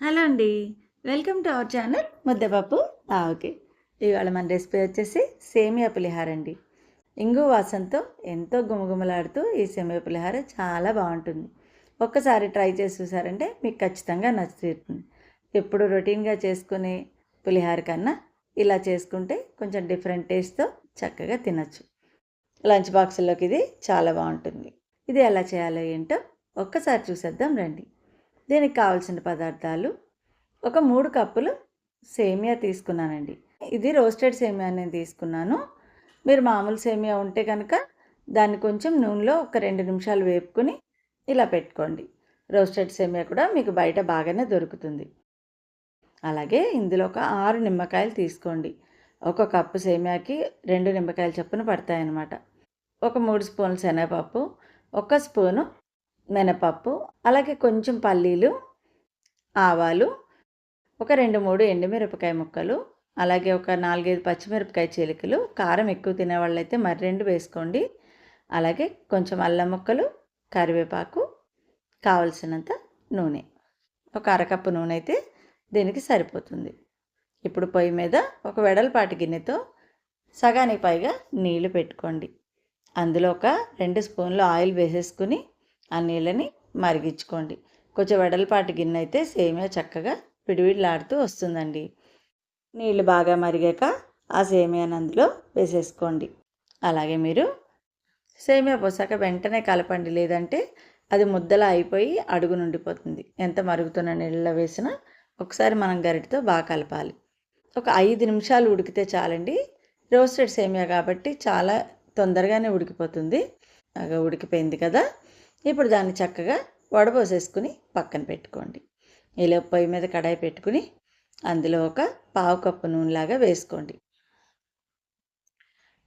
Hello అండి. Welcome to our channel ముద్దపప్పు ఆవకి. ఇవాళ మన రెసిపీ వచ్చేసి సేమియా పులిహార అండి. ఇంగు వాసనతో ఎంతో గుమగుమలాడుతూ ఈ సేమియా పులిహార చాలా బాగుంటుంది. ఒక్కసారి ట్రై చేసి చూసారంటే మీకు ఖచ్చితంగా నచ్చుతుంది. ఎప్పుడు రొటీన్గా చేసుకునే పులిహార కన్నా ఇలా చేసుకుంటే కొంచెం డిఫరెంట్ టేస్ట్తో చక్కగా తినచ్చు. లంచ్ బాక్సుల్లోకి ఇది చాలా బాగుంటుంది. ఇది ఎలా చేయాలో ఏంటో ఒక్కసారి చూసేద్దాం రండి. దీనికి కావాల్సిన పదార్థాలు ఒక 3 కప్పులు సేమియా తీసుకున్నానండి. ఇది రోస్టెడ్ సేమియా నేను తీసుకున్నాను. మీరు మామూలు సేమియా ఉంటే కనుక దాన్ని కొంచెం నూనెలో ఒక 2 నిమిషాలు వేపుకొని ఇలా పెట్టుకోండి. రోస్టెడ్ సేమియా కూడా మీకు బయట బాగానే దొరుకుతుంది. అలాగే ఇందులో ఒక 6 నిమ్మకాయలు తీసుకోండి. ఒక కప్పు సేమియాకి 2 నిమ్మకాయలు చొప్పున పడతాయన్నమాట. ఒక 3 స్పూన్లు శనగపప్పు, ఒక స్పూను మినపప్పు, అలాగే కొంచెం పల్లీలు, ఆవాలు, ఒక 2, 3 ఎండుమిరపకాయ ముక్కలు, అలాగే ఒక 4, 5 పచ్చిమిరపకాయ చీలికలు. కారం ఎక్కువ తినేవాళ్ళైతే మరి 2 వేసుకోండి. అలాగే కొంచెం అల్లం ముక్కలు, కరివేపాకు, కావలసినంత నూనె. ఒక అరకప్పు నూనె అయితే దీనికి సరిపోతుంది. ఇప్పుడు పొయ్యి మీద ఒక వెడల్పాటి గిన్నెతో సగానికి పైగా నీళ్లు పెట్టుకోండి. అందులో ఒక 2 స్పూన్లు ఆయిల్ వేసేసుకుని ఆ నీళ్ళని మరిగించుకోండి. కొంచెం వెడల్పాటి గిన్నె అయితే సేమియా చక్కగా విడివిడిలాడుతూ వస్తుందండి. నీళ్ళు బాగా మరిగాక ఆ సేమియాని అందులో వేసేసుకోండి. అలాగే మీరు సేమియా పోసాక వెంటనే కలపండి, లేదంటే అది ముద్దలా అయిపోయి అడుగు నుండిపోతుంది. ఎంత మరుగుతున్న నీళ్ళలో వేసినా ఒకసారి మనం గరిటతో బాగా కలపాలి. ఒక 5 నిమిషాలు ఉడికితే చాలండి. రోస్టెడ్ సేమియా కాబట్టి చాలా తొందరగానే ఉడికిపోతుంది. బాగా ఉడికిపోయింది కదా. ఇప్పుడు దాన్ని చక్కగా వడపోసేసుకుని పక్కన పెట్టుకోండి. ఇలా పొయ్యి మీద కడాయి పెట్టుకుని అందులో ఒక పావు కప్పు నూనెలాగా వేసుకోండి.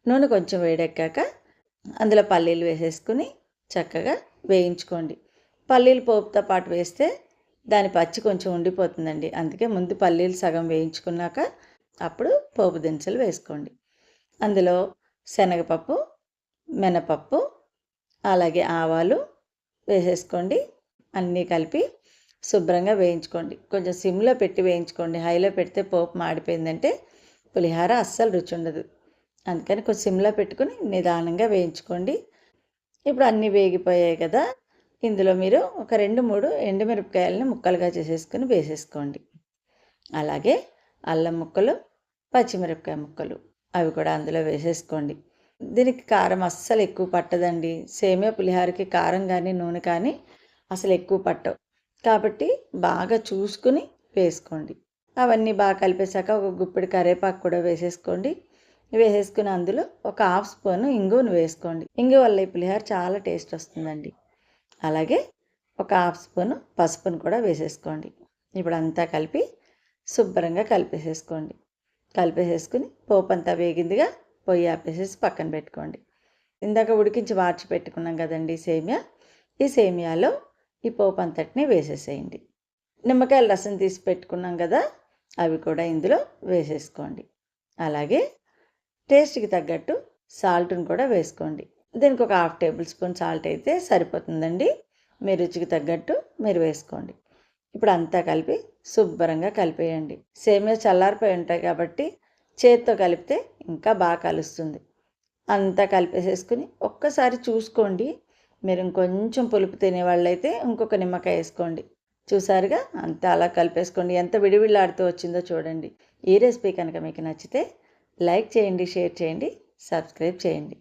నూనె కొంచెం వేడెక్కాక అందులో పల్లీలు వేసేసుకుని చక్కగా వేయించుకోండి. పల్లీలు పోపుతో పాటు వేస్తే దాని పచ్చి కొంచెం ఉండిపోతుందండి. అందుకే ముందు పల్లీలు సగం వేయించుకున్నాక అప్పుడు పోపు దినుసులు వేసుకోండి. అందులో శనగపప్పు, మినపప్పు, అలాగే ఆవాలు వేసేసుకోండి. అన్నీ కలిపి శుభ్రంగా వేయించుకోండి. కొంచెం సిమ్లో పెట్టి వేయించుకోండి. హైలో పెడితే పోపు మాడిపోయిందంటే పులిహార అస్సలు రుచి ఉండదు. అందుకని కొంచెం సిమ్లో పెట్టుకుని నిదానంగా వేయించుకోండి. ఇప్పుడు అన్నీ వేగిపోయాయి కదా. ఇందులో మీరు ఒక 2, 3 ఎండుమిరపకాయలని ముక్కలుగా చేసేసుకుని వేసేసుకోండి. అలాగే అల్లం ముక్కలు, పచ్చిమిరపకాయ ముక్కలు అవి కూడా అందులో వేసేసుకోండి. దీనికి కారం అస్సలు ఎక్కువ పట్టదండి. సేమియా పులిహారకి కారం కానీ నూనె కానీ అసలు ఎక్కువ పట్టవు. కాబట్టి బాగా చూసుకుని వేసుకోండి. అవన్నీ బాగా కలిపేశాక ఒక గుప్పెడు కరివేపాకు కూడా వేసేసుకోండి. వేసేసుకుని అందులో ఒక 1/2 స్పూను ఇంగువను వేసుకోండి. ఇంగువ వల్ల ఈ పులిహార చాలా టేస్ట్ వస్తుందండి. అలాగే ఒక 1/2 స్పూను పసుపును కూడా వేసేసుకోండి. ఇప్పుడు అంతా కలిపి శుభ్రంగా కలిపేసేసుకోండి. కలిపేసేసుకుని పోపు అంతా వేగిందిగా పొయ్యి ఆపేసేసి పక్కన పెట్టుకోండి. ఇందాక ఉడికించి వార్చి పెట్టుకున్నాం కదండి సేమియా. ఈ సేమియాలో ఈ పోపు అంతటిని వేసేసేయండి. నిమ్మకాయల రసం తీసి పెట్టుకున్నాం కదా, అవి కూడా ఇందులో వేసేసుకోండి. అలాగే టేస్ట్కి తగ్గట్టు సాల్ట్ని కూడా వేసుకోండి. దీనికి ఒక 1/2 టేబుల్ స్పూన్ సాల్ట్ అయితే సరిపోతుందండి. మీ రుచికి తగ్గట్టు మీరు వేసుకోండి. ఇప్పుడు అంతా కలిపి శుభ్రంగా కలిపేయండి. సేమియా చల్లారిపోయి ఉంటాయి కాబట్టి చేత్తో కలిపితే ఇంకా బాగా కలుస్తుంది. అంతా కలిపేసేసుకుని ఒక్కసారి చూసుకోండి. మీరు ఇంకొంచెం పులుపు తినేవాళ్ళైతే ఇంకొక నిమ్మకాయ వేసుకోండి. చూసారుగా, అంతా అలా కలిపేసుకోండి. ఎంత విడివిళ్ళాడుతూ వచ్చిందో చూడండి. ఈ రెసిపీ కనుక మీకు నచ్చితే లైక్ చేయండి, షేర్ చేయండి, సబ్స్క్రైబ్ చేయండి.